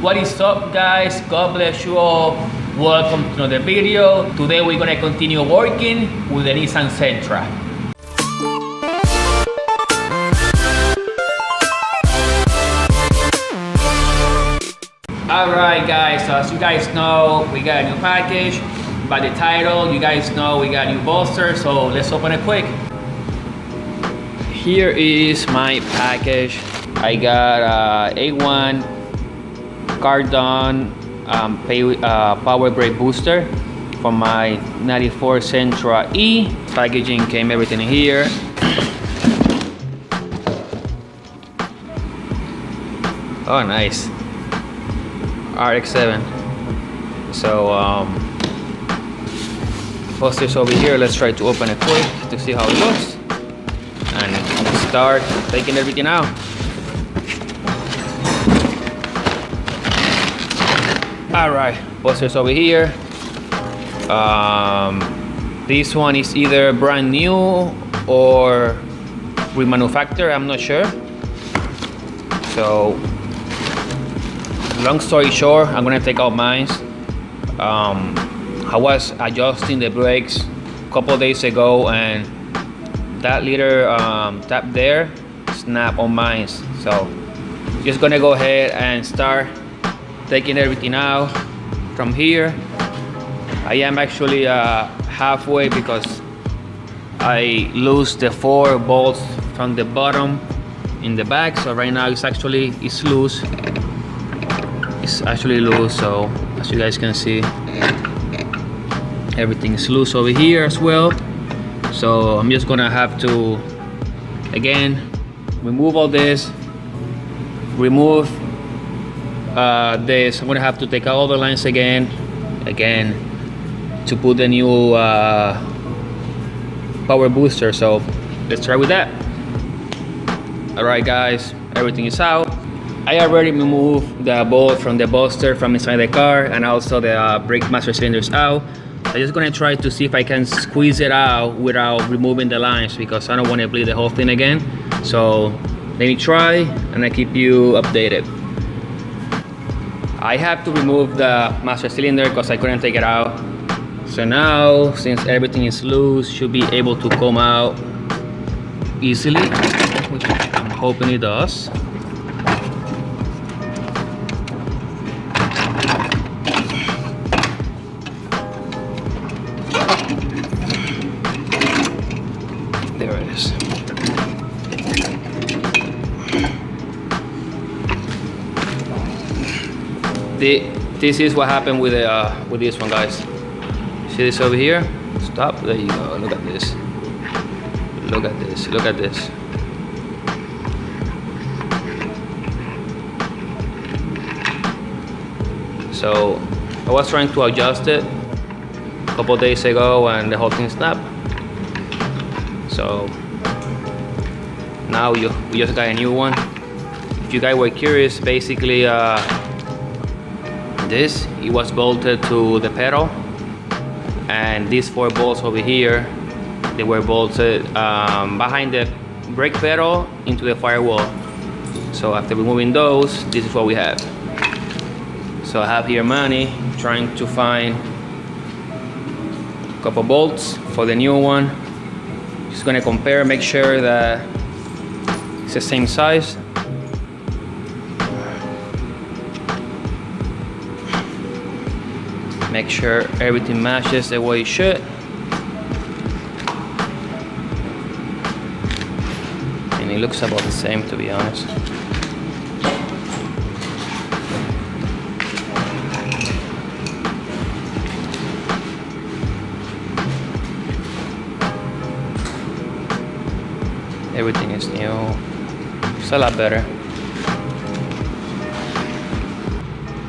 What is up, guys? God bless you all. Welcome to another video. Today we're gonna continue working with the Nissan Sentra. Alright guys, so as you guys know, we got a new package. By the title, you guys know we got a new bolster, so let's open it quick. Here is my package. I got A1 Cardon power brake booster for my 94 Sentra E. Packaging came everything in here. Oh, nice. RX-7. So posters over here. Let's try to open it quick to see how it looks and start taking everything out. All right, posters over here. This one is either brand new or remanufactured, I'm not sure. So long story short, I'm gonna take out mine. I was adjusting the brakes a couple days ago and that little tap there snapped on mine. So just gonna go ahead and start taking everything out from here. I am actually halfway because I lose the 4 bolts from the bottom in the back. So right now it's loose. It's actually loose, so as you guys can see, everything is loose over here as well. So I'm just gonna have to again remove all this, remove this. I'm gonna have to take out all the lines again to put the new power booster. So let's try with that. All right guys, everything is out. I already removed the bolt from the bolster from inside the car and also the brake master cylinders out. I'm just gonna try to see if I can squeeze it out without removing the lines because I don't want to bleed the whole thing again. So let me try and I keep you updated. I have to remove the master cylinder because I couldn't take it out. So now, since everything is loose, should be able to come out easily, which I'm hoping it does. There it is. This is what happened with this one, guys. See this over here? Stop. There you go. Look at this. Look at this. Look at this. So I was trying to adjust it a couple days ago and the whole thing snapped. So now we just got a new one. If you guys were curious, basically it was bolted to the pedal, and these 4 bolts over here, they were bolted behind the brake pedal into the firewall. So after removing those, this is what we have. So I have here money trying to find a couple bolts for the new one. Just gonna compare, make sure that it's the same size. Make sure everything matches the way it should. And it looks about the same, to be honest. Everything is new. It's a lot better.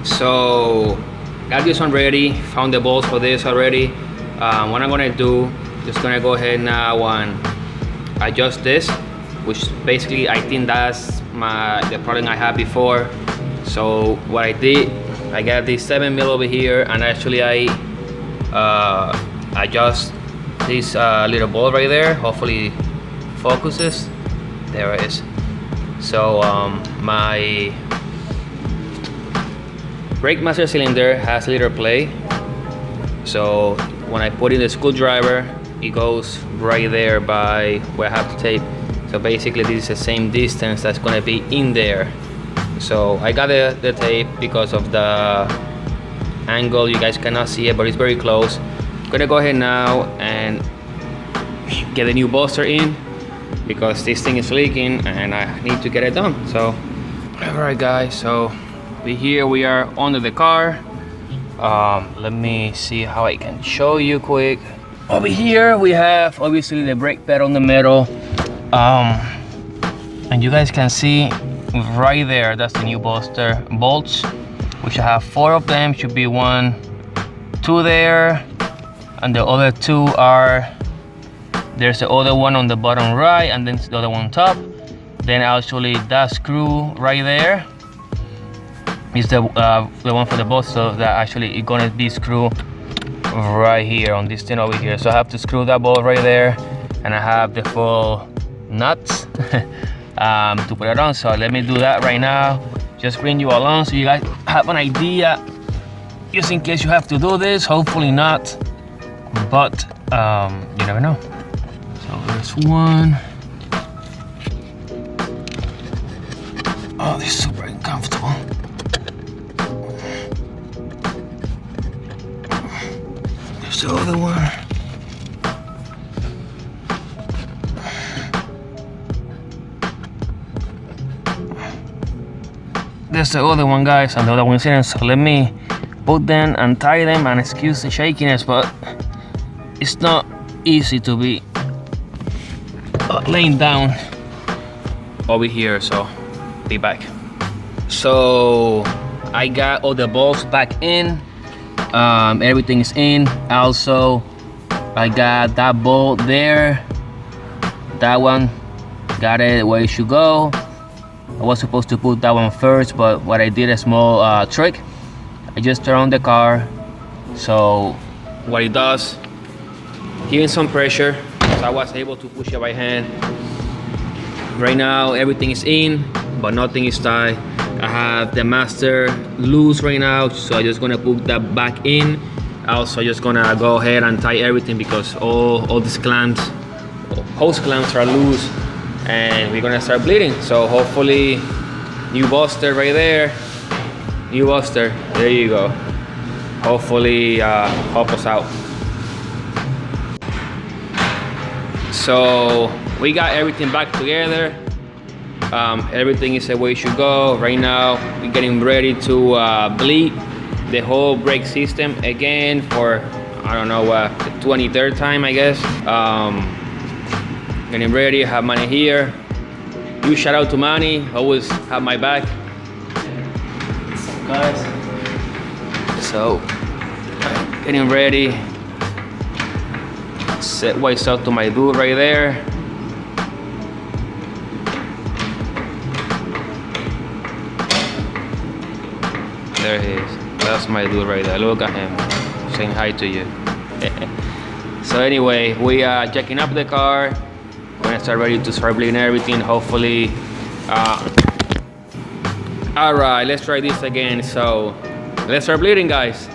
So got this one ready, found the bolts for this already. What I'm gonna do, just gonna go ahead now and adjust this, which basically I think that's the problem I had before. So what I did, I got this 7mm over here, and actually I adjust this little bolt right there. Hopefully focuses. There it is. So my brake master cylinder has liter plate, so when I put in the screwdriver, it goes right there by where I have the tape. So basically this is the same distance that's gonna be in there. So I got the tape because of the angle. You guys cannot see it, but it's very close. I'm gonna go ahead now and get the new bolster in because this thing is leaking and I need to get it done. So alright guys, so we are under the car. Let me see how I can show you quick. Over here we have obviously the brake pedal in the middle, and you guys can see right there, that's the new bolster bolts, which I have 4 of them. Should be 1, 2 there, and the other 2 are, there's the other one on the bottom right, and then the other one on top. Then actually that screw right there is the one for the bolts, so that actually is gonna be screwed right here on this thing over here. So I have to screw that bolt right there, and I have the full nuts to put it on. So let me do that right now, just bring you along so you guys have an idea, just in case you have to do this. Hopefully not, but you never know. So there's one. Oh, this is super uncomfortable. There's the other one. There's the other one, guys, and the other one's in. So let me put them and tie them, and excuse the shakiness, but it's not easy to be laying down over here. So be back. So I got all the bolts back in. Everything is in. Also, I got that bolt there. That one, got it where it should go. I was supposed to put that one first, but what I did, a small trick. I just turn on the car. So what it does, giving some pressure. So I was able to push it by hand. Right now everything is in, but nothing is tight. I have the master loose right now, so I'm just gonna put that back in. Also just gonna go ahead and tie everything because all these clamps, hose clamps are loose, and we're gonna start bleeding. So hopefully, new bolster right there, new bolster, there you go. Hopefully help us out. So we got everything back together. Everything is the way it should go. Right now we're getting ready to bleed the whole brake system again for, I don't know, the 23rd time, I guess. Getting ready. Have Manny here. Huge shout out to Manny, always have my back. What's up, guys? So getting ready. Set wise out to my dude right there. There he is. That's my dude right there. Look at him, saying hi to you. So anyway, we are checking up the car. We're gonna start ready to start bleeding everything. Hopefully, all right. Let's try this again. So let's start bleeding, guys.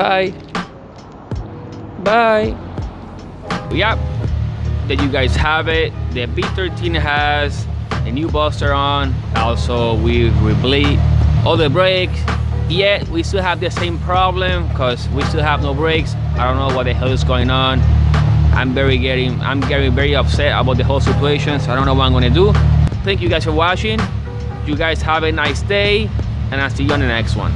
Bye. Bye. Yep. There you guys have it. The B13 has a new buster on. Also, we replete all the brakes. Yet we still have the same problem because we still have no brakes. I don't know what the hell is going on. I'm getting very upset about the whole situation, so I don't know what I'm gonna do. Thank you guys for watching. You guys have a nice day, and I'll see you on the next one.